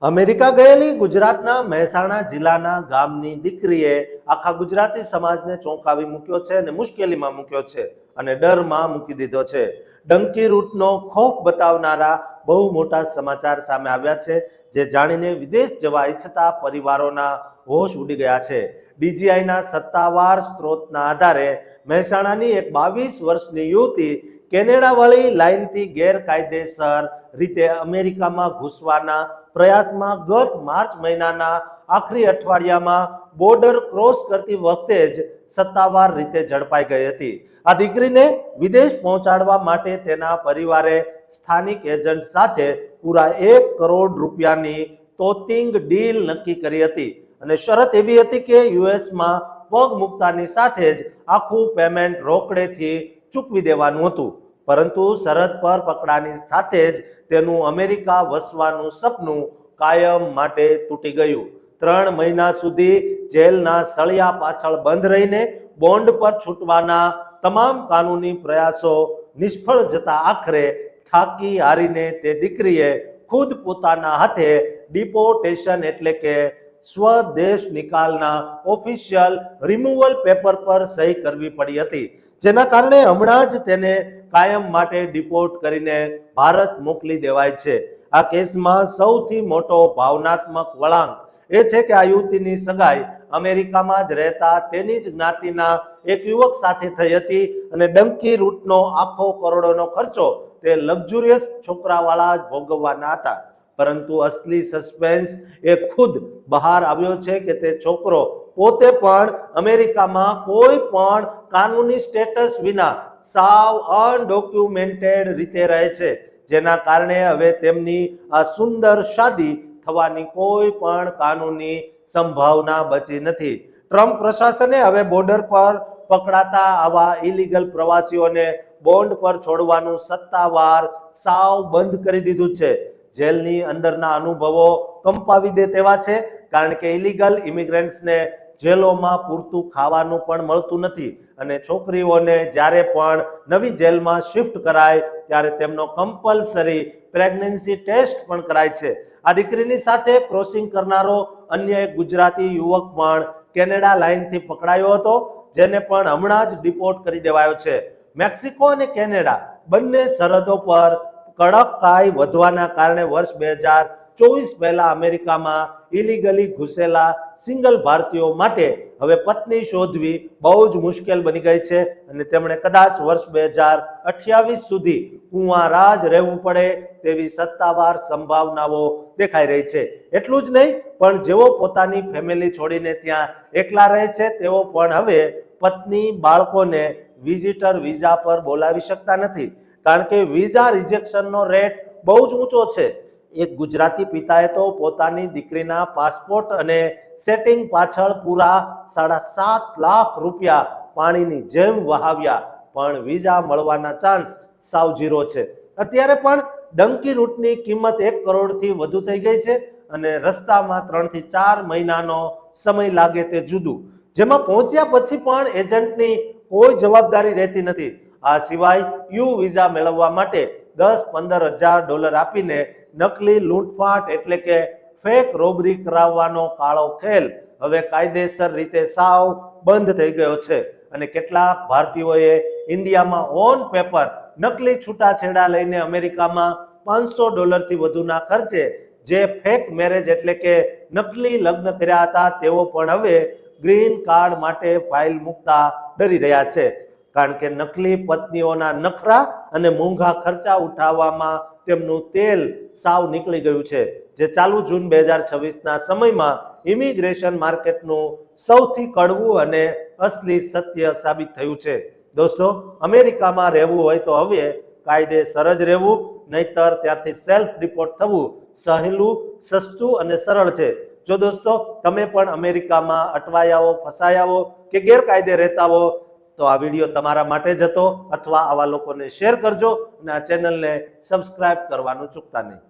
America ગયેલી ગુજરાતના મહેસાણા જિલ્લાના ગામની દીકરીએ આખા ગુજરાતી સમાજને ચોંકાવી મૂક્યો છે અને મુશ્કેલીમાં મૂક્યો છે અને ડરમાં મૂકી દીધો છે. ડંકી રૂટનો ખોફ બતાવનારા બહુ મોટા સમાચાર સામે આવ્યા છે, જે જાણીને વિદેશ જવા ઈચ્છતા પરિવારોના હોશ ઉડી ગયા છે. ડીજીઆઈના સત્તાવાર સ્ત્રોતના આધારે મહેસાણાની એક 22 વર્ષની યુવતી કેનેડાવાળી લાઇનથી ગેરકાયદેસર રીતે અમેરિકામાં ઘૂસવાના પ્રયાસમાં ગત માર્ચ મહિનાના આખરી અઠવાડિયામાં બોર્ડર ક્રોસ કરતી વખતે જ સત્તાવાર રીતે ઝડપાઈ ગઈ હતી. આ દીકરીને વિદેશ પહોંચાડવા માટે તેના પરિવારે સ્થાનિક એજન્ટ સાથે પૂરા 1 કરોડ રૂપિયાની તોતિંગ ડીલ નક્કી કરી હતી અને શરત એવી હતી કે યુએસમાં પગ મૂકતાની સાથે જ આખું પેમેન્ટ રોકડેથી ચૂકવી દેવાનું હતું. પરંતુ સરહદ પર પકડાની સાથે જ તેનું અમેરિકા વસવાનું સપનું કાયમ માટે તૂટી ગયું. 3 મહિના સુધી જેલના સળિયા પાછળ બંધ રહીને બોન્ડ પર છૂટવાના તમામ કાનૂની પ્રયાસો નિષ્ફળ જતા આખરે થાકી હારીને તે દીકરીએ ખુદ પોતાના હાથે ડિપોર્ટેશન એટલે કે સ્વદેશ નિકાલના ઓફિશિયલ રિમૂવલ પેપર પર સહી કરવી પડી હતી, જેના કારણે હમણાં જ તેને કાયમ માટે ડિપોર્ટ કરીને ભારત મોકલી દેવાય છે. આ કેસમાં સૌથી મોટો ભાવનાત્મક વળાંક એ છે કે આ યુવતીની સગાઈ અમેરિકામાં જ રહેતા તેની જ જ્ઞાતિના એક યુવક સાથે થઈ હતી અને ડંકી રૂટનો આખો કરોડોનો ખર્ચો તે લક્ઝુરિયસ છોકરાવાળા જ ભોગવવાના હતા. પરંતુ અસલી સસ્પેન્સ એ ખુદ બહાર આવ્યો છે કે તે છોકરો પોતે પણ અમેરિકામાં કોઈ પણ કાનૂની સ્ટેટસ વિના સાવ અનડોક્યુમેન્ટેડ રીતે રહે છે, જેના કારણે હવે તેમની આ સુંદર શાદી થવાની કોઈ પણ કાનૂની સંભાવના બચી નથી. ટ્રમ્પ પ્રશાસને હવે બોર્ડર પર પકડાતા આવા ઇલીગલ પ્રવાસીઓને બોન્ડ પર છોડવાનું સત્તાવાર સાવ બંધ કરી દીધું છે. જેલની અંદરના અનુભવો કંપાવી દે તેવા છે, કારણ કે ઇલીગલ ઇમિગ્રન્ટ્સને જેલોમાં પૂરતું ખાવાનું પણ મળતું નથી અને છોકરીઓને જ્યારે પણ નવી જેલમાં શિફ્ટ કરાય ત્યારે તેમનો કમ્પલસરી પ્રેગ્નન્સી ટેસ્ટ પણ કરાય છે. આ દીકરીની સાથે ક્રોસિંગ કરનારો અન્ય એક ગુજરાતી યુવક પણ કેનેડા લાઇનથી પકડાયો હતો, જેને પણ હમણાં જ ડિપોર્ટ કરી દેવાયો છે. મેક્સિકો અને કેનેડા બંને સરહદો પર કડકાઈ વધવાના કારણે વર્ષ 2024 પહેલા અમેરિકામાં ઇલીગલી ઘૂસેલા સિંગલ ભારતીયો માટે હવે પત્ની શોધવી બહુ જ મુશ્કેલ બની ગઈ છે અને તેમણે કદાચ વર્ષ 2028 સુધી કુંવારા જ રહેવું પડે તેવી સત્તાવાર સંભાવનાઓ દેખાઈ રહી છે. એટલું જ નહીં, પણ જેઓ પોતાની ફેમિલી છોડીને ત્યાં એકલા રહે છે તેઓ પણ હવે પત્ની બાળકોને વિઝિટર વિઝા પર બોલાવી શકતા નથી, કારણ કે વિઝા રિજેક્શનનો રેટ બહુ જ ઊંચો છે. એક ગુજરાતી પિતાએ તો પોતાની દીકરીના પાસપોર્ટ અને સેટિંગ પાછળ પૂરા 7.5 લાખ રૂપિયા પાણીની જેમ વહાવ્યા, પણ વિઝા મળવાના ચાન્સ સાવ 0 છે. અત્યારે પણ ડંકી રૂટની કિંમત 1 કરોડથી વધુ થઈ ગઈ છે અને રસ્તામાં 3 થી 4 મહિનાનો સમય લાગે તે જુદું, જેમાં પહોંચ્યા પછી પણ એજન્ટની કોઈ જવાબદારી રહેતી નથી. આ સિવાય યુ વિઝા મેળવવા માટે $10-15 હજાર આપીને નકલી લૂંટફાટ એટલે કે ફેક રોબરી કરાવવાનો કાળો ખેલ હવે કાયદેસર રીતે સાવ બંધ થઈ ગયો છે અને કેટલાક ભારતીયોએ ઇન્ડિયામાં ઓન પેપર નકલી છૂટાછેડા લઈને અમેરિકામાં $500 થી વધુના ખર્ચે જે ફેક મેરેજ એટલે કે નકલી લગ્ન કર્યા હતા, તેઓ પણ હવે ગ્રીન કાર્ડ માટે ફાઇલ મૂકતા ડરી રહ્યા છે, કારણ કે નકલી પત્નીઓના નખરા અને મોંઘા ખર્ચા ઉઠાવવામાં તેમનું તેલ સાવ નીકળી ગયું છે, જે ચાલુ જૂન 2026ના સમયમાં ઇમિગ્રેશન માર્કેટનું સૌથી કડવું અને અસલી સત્ય સાબિત થયું છે. દોસ્તો, અમેરિકામાં રહેવું હોય તો હવે કાયદેસર જ રહેવું, નહીતર ત્યાંથી સેલ્ફ ડિપોર્ટ થવું સહેલું, સસ્તું અને સરળ છે. જો દોસ્તો તમે પણ અમેરિકામાં અટવાયા હો, ફસાયા હો કે ગેરકાયદે રહેતા હો તો આ વિડીયો તમારા માટે જ હતો, અથવા આવા લોકોને શેર કરજો અને આ ચેનલને સબસ્ક્રાઇબ કરવાનું ચૂકતા નહીં.